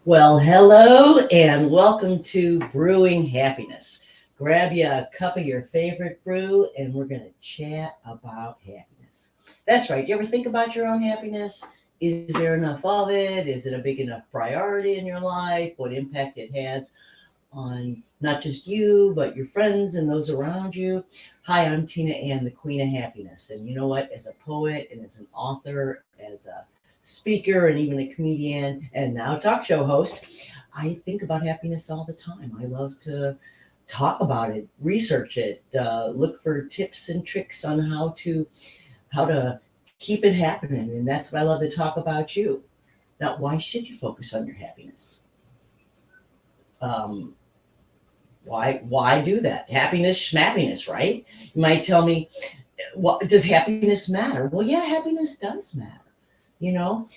Well, hello and welcome to Brewing Happiness. Grab you a cup of your favorite brew and we're going to chat about happiness. That's right. You ever think about your own happiness? Is there enough of it? Is it a big enough priority in your life? What impact it has on not just you, but your friends and those around you? Hi, I'm Tina Ann, the Queen of Happiness. And you know what? As a poet and as an author, as a speaker, and even a comedian, and now talk show host, I think about happiness all the time. I love to talk about it, research it, look for tips and tricks on how to keep it happening, and that's what I love to talk about you. Now, why should you focus on your happiness? Um, why do that? Happiness, schmappiness, right? You might tell me, what does happiness matter? Well, yeah, happiness does matter. You know,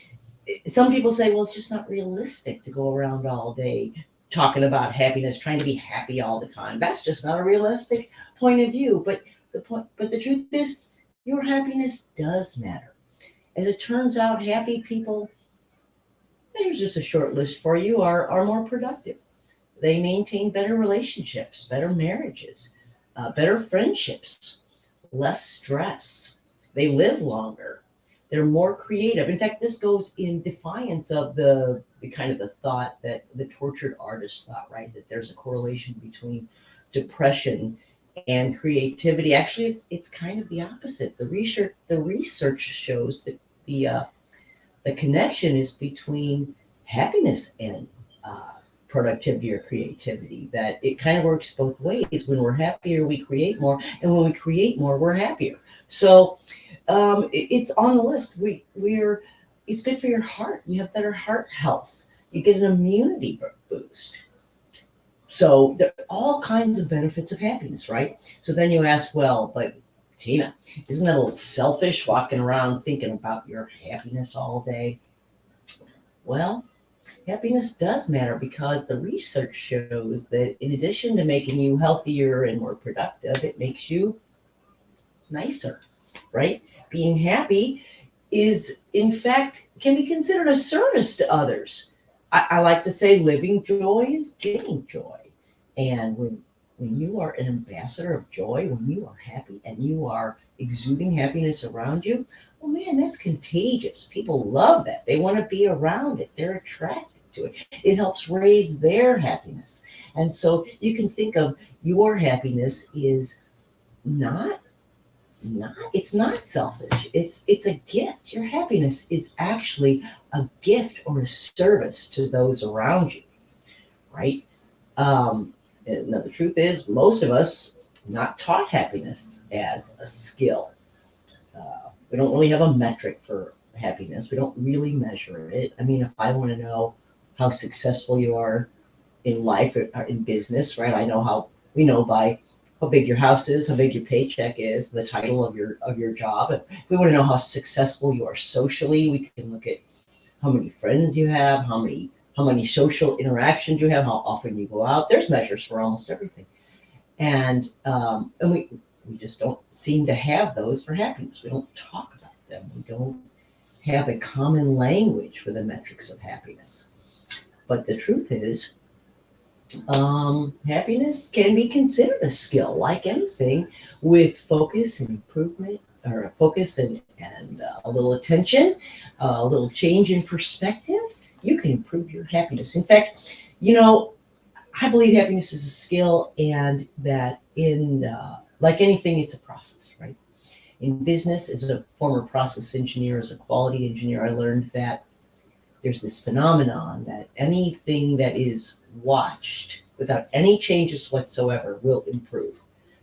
some people say, well, it's just not realistic to go around all day talking about happiness, trying to be happy all the time. That's just not a realistic point of view. But the truth is, your happiness does matter. As it turns out, happy people, here's just a short list for you, are more productive. They maintain better relationships, better marriages, better friendships, less stress. They live longer. They're more creative. In fact, this goes in defiance of the kind of the thought that the tortured artist thought, right? That there's a correlation between depression and creativity. Actually, it's kind of the opposite. The research shows that the connection is between happiness and uh, productivity or creativity. That it kind of works both ways. When we're happier, we create more, and when we create more, we're happier. So it's on the list. We're it's good for your heart. You have better heart health. You get an immunity boost. So there are all kinds of benefits of happiness, right? So then you ask, well, but Tina, isn't that a little selfish walking around thinking about your happiness all day? Well, happiness does matter because the research shows that in addition to making you healthier and more productive, it makes you nicer, right? Being happy is, in fact, can be considered a service to others. I like to say living joy is giving joy. And when you are an ambassador of joy, when you are happy and you are exuding happiness around you, well, man, that's contagious. People love that. They want to be around it. They're attracted to it. It helps raise their happiness. And so you can think of your happiness is not it's not selfish. It's a gift. Your happiness is actually a gift or a service to those around you, right? Now the truth is, most of us not taught happiness as a skill. We don't really have a metric for happiness. We don't really measure it. I mean, if I want to know how successful you are in life or in business, right? I know how we know by how big your house is, how big your paycheck is, the title of your job. If we want to know how successful you are socially, we can look at how many friends you have, how many social interactions you have, how often you go out. There's measures for almost everything, and we just don't seem to have those for happiness. We don't talk about them. We don't have a common language for the metrics of happiness. But the truth is, happiness can be considered a skill, like anything, with focus and improvement, or focus and a little attention, a little change in perspective. You can improve your happiness. In fact, I believe happiness is a skill, and that in like anything, it's a process, right? In business, as a former process engineer, as a quality engineer, I learned that there's this phenomenon that anything that is watched without any changes whatsoever will improve.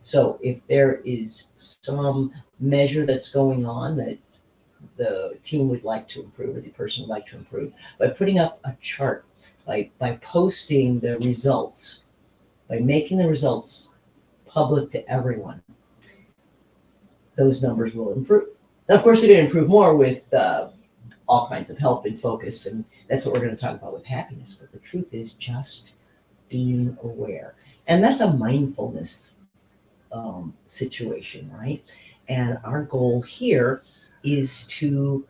So if there is some measure that's going on that the team would like to improve or the person would like to improve, by putting up a chart, by posting the results, by making the results public to everyone, those numbers will improve. Now, of course, they're going to improve more with all kinds of help and focus, and that's what we're going to talk about with happiness. But the truth is just being aware, and that's a mindfulness situation, right? And our goal here is to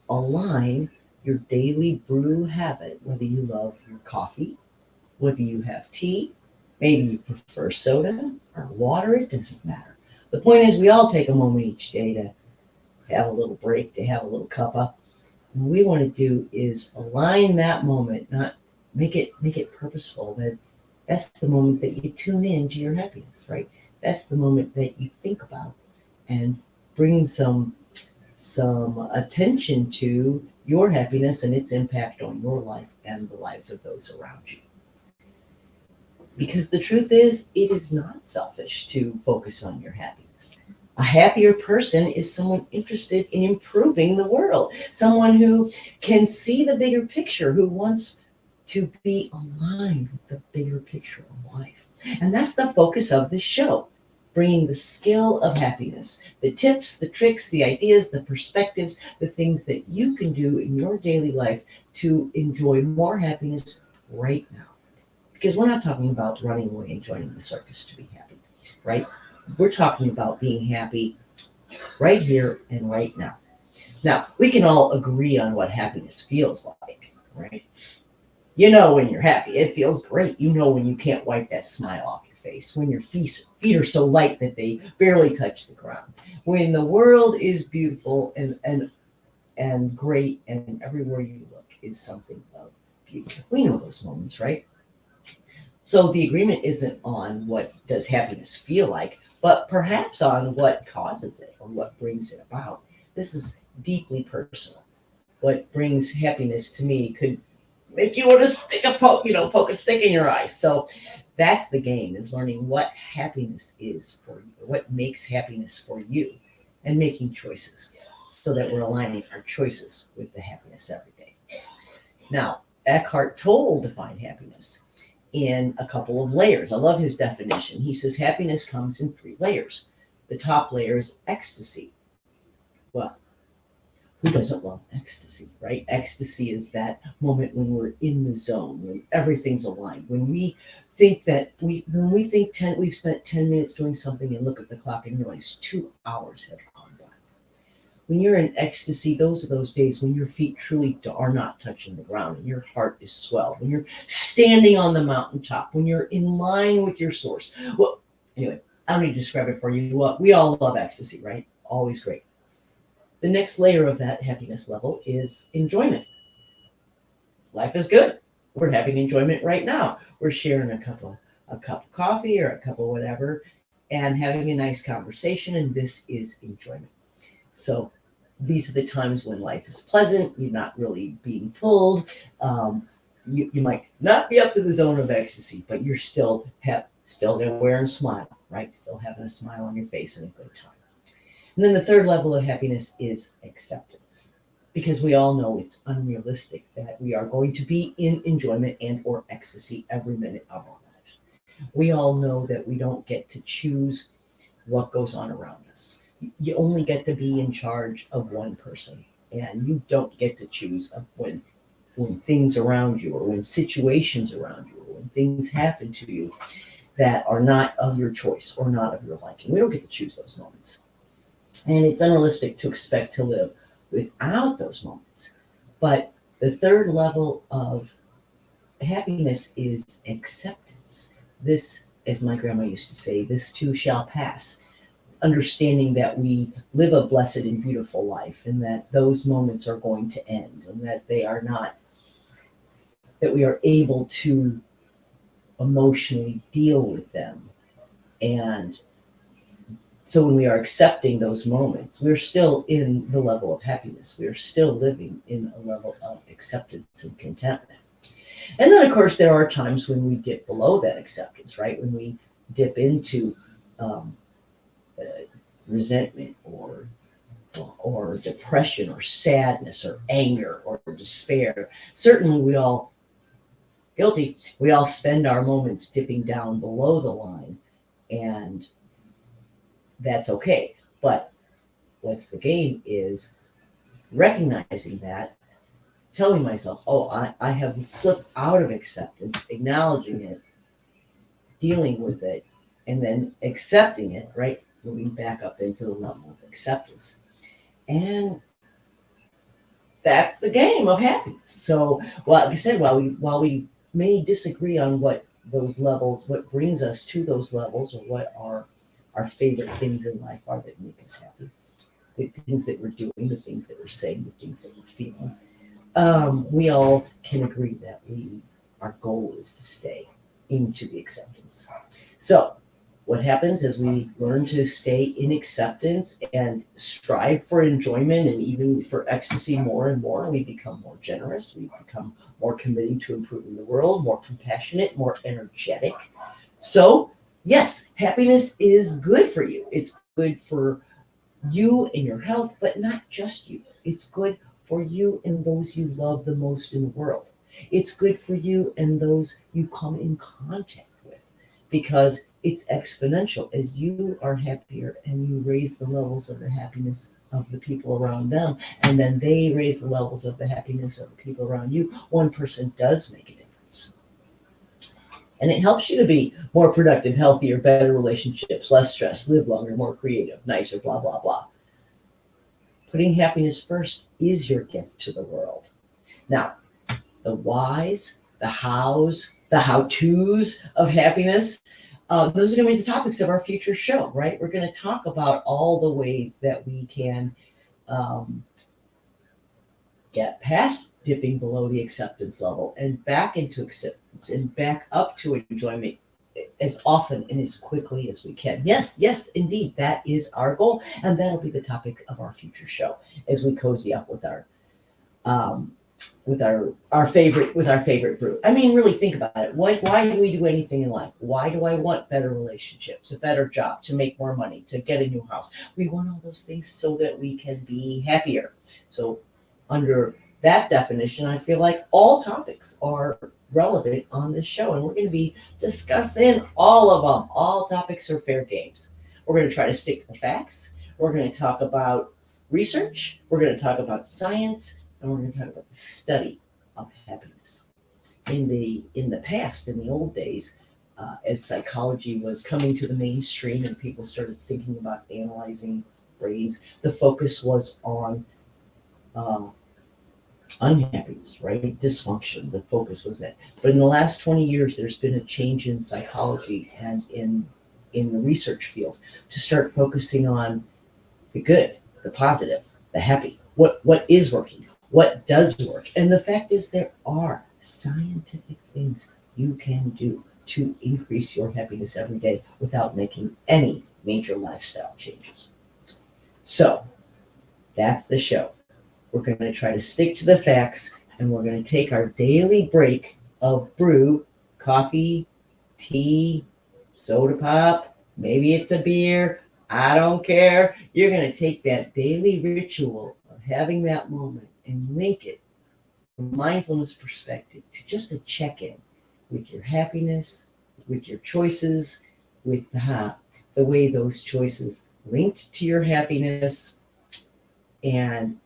align your daily brew habit, whether you love your coffee, whether you have tea, maybe you prefer soda or water, it doesn't matter. The point is, we all take a moment each day to have a little break, to have a little cuppa. What we want to do is align that moment, not make it purposeful. That's the moment that you tune in to your happiness, right? That's the moment that you think about and bring some attention to your happiness and its impact on your life and the lives of those around you. Because the truth is, it is not selfish to focus on your happiness. A happier person is someone interested in improving the world, someone who can see the bigger picture, who wants to be aligned with the bigger picture of life. And that's the focus of this show, bringing the skill of happiness, the tips, the tricks, the ideas, the perspectives, the things that you can do in your daily life to enjoy more happiness right now. Because we're not talking about running away and joining the circus to be happy, right? We're talking about being happy right here and right now. Now, we can all agree on what happiness feels like, right? You know when you're happy, it feels great. You know when you can't wipe that smile off your face, when your feet are so light that they barely touch the ground, when the world is beautiful and great, and everywhere you look is something of beauty. We know those moments, right? So the agreement isn't on what does happiness feel like, but perhaps on what causes it or what brings it about. This is deeply personal. What brings happiness to me could make you want to poke a stick in your eye. So that's the game, is learning what happiness is for you, what makes happiness for you, and making choices so that we're aligning our choices with the happiness every day. Now, Eckhart Tolle defined happiness in a couple of layers. I love his definition. He says happiness comes in 3 layers. The top layer is ecstasy. Well, who doesn't love ecstasy, right? Ecstasy is that moment when we're in the zone, when everything's aligned, when we think that we've spent 10 minutes doing something and look at the clock and realize 2 hours have gone by. When you're in ecstasy, those are those days when your feet truly are not touching the ground and your heart is swelled, when you're standing on the mountaintop, when you're in line with your source. Well, anyway, I don't need to describe it for you. Well, we all love ecstasy, right? Always great. The next layer of that happiness level is enjoyment. Life is good. We're having enjoyment right now. We're sharing a cup of coffee or a cup of whatever and having a nice conversation, and this is enjoyment. So these are the times when life is pleasant. You're not really being pulled. You might not be up to the zone of ecstasy, but you're still wearing a smile, right? Still having a smile on your face and a good time. And then the third level of happiness is acceptance, because we all know it's unrealistic that we are going to be in enjoyment and or ecstasy every minute of our lives. We all know that we don't get to choose what goes on around us. You only get to be in charge of one person, and you don't get to choose when things around you or when situations around you or when things happen to you that are not of your choice or not of your liking. We don't get to choose those moments. And it's unrealistic to expect to live without those moments. But the third level of happiness is acceptance. This, as my grandma used to say, this too shall pass. Understanding that we live a blessed and beautiful life and that those moments are going to end and that they are not, that we are able to emotionally deal with them. And so when we are accepting those moments, we're still in the level of happiness. We are still living in a level of acceptance and contentment. And then, of course, there are times when we dip below that acceptance, right? When we dip into resentment or depression or sadness or anger or despair. Certainly we all spend our moments dipping down below the line, and that's okay. But what's the game is recognizing that, telling myself, oh, I have slipped out of acceptance, acknowledging it, dealing with it, and then accepting it, right? Moving back up into the level of acceptance. And that's the game of happiness. So, well, like I said, while we may disagree on what those levels, what brings us to those levels, or what our favorite things in life are that make us happy, the things that we're doing, the things that we're saying, the things that we're feeling, we all can agree that our goal is to stay into the acceptance. So what happens is we learn to stay in acceptance and strive for enjoyment and even for ecstasy more and more. We become more generous. We become more committed to improving the world, more compassionate, more energetic. So yes, happiness is good for you. It's good for you and your health, but not just you. It's good for you and those you love the most in the world. It's good for you and those you come in contact with, because it's exponential. As you are happier and you raise the levels of the happiness of the people around them, and then they raise the levels of the happiness of the people around you, one person does make a difference. And it helps you to be more productive, healthier, better relationships, less stress, live longer, more creative, nicer, blah, blah, blah. Putting happiness first is your gift to the world. Now, the whys, the hows, the how-tos of happiness, those are going to be the topics of our future show, right? We're going to talk about all the ways that we can get past dipping below the acceptance level and back into acceptance and back up to enjoyment as often and as quickly as we can. Yes, indeed, that is our goal, and that'll be the topic of our future show as we cozy up with our favorite brew. I mean, really think about it. Why do we do anything in life? Why do I want better relationships, a better job, to make more money, to get a new house? We want all those things so that we can be happier. So under that definition, I feel like all topics are relevant on this show, and we're going to be discussing all of them. All topics are fair games. We're going to try to stick to the facts. We're going to talk about research. We're going to talk about science, and we're going to talk about the study of happiness. In the past, in the old days, as psychology was coming to the mainstream and people started thinking about analyzing brains, the focus was on unhappiness, right? Dysfunction. The focus was that. But in the last 20 years, there's been a change in psychology and in the research field to start focusing on the good, the positive, the happy. What is working? What does work? And the fact is, there are scientific things you can do to increase your happiness every day without making any major lifestyle changes. So that's the show. We're going to try to stick to the facts, and we're going to take our daily break of brew, coffee, tea, soda pop, maybe it's a beer, I don't care. You're going to take that daily ritual of having that moment and link it from a mindfulness perspective to just a check-in with your happiness, with your choices, with the way those choices linked to your happiness. And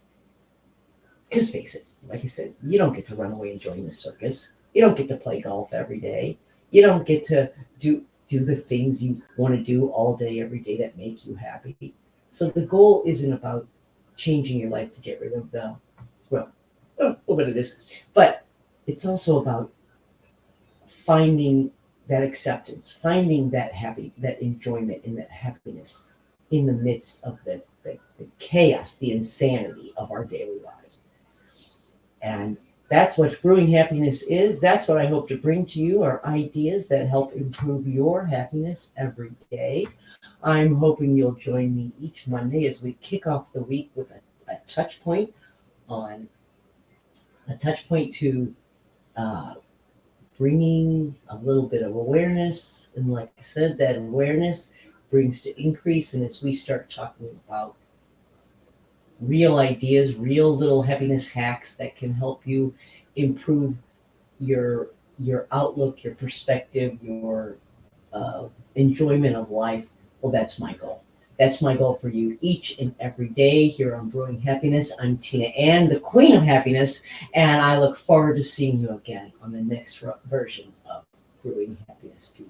because face it, like I said, you don't get to run away and join the circus. You don't get to play golf every day. You don't get to do the things you want to do all day, every day that make you happy. So the goal isn't about changing your life to get rid of what it is, but it's also about finding that acceptance, finding that enjoyment and that happiness in the midst of the chaos, the insanity of our daily lives. And that's what brewing happiness is. That's what I hope to bring to you, are ideas that help improve your happiness every day. I'm hoping you'll join me each Monday as we kick off the week with a touch point to bringing a little bit of awareness. And like I said, that awareness brings to increase. And as we start talking about real ideas, real little happiness hacks that can help you improve your outlook, your perspective, your enjoyment of life, well, that's my goal. That's my goal for you each and every day here on Brewing Happiness. I'm Tina Ann, the Queen of Happiness, and I look forward to seeing you again on the next version of Brewing Happiness TV.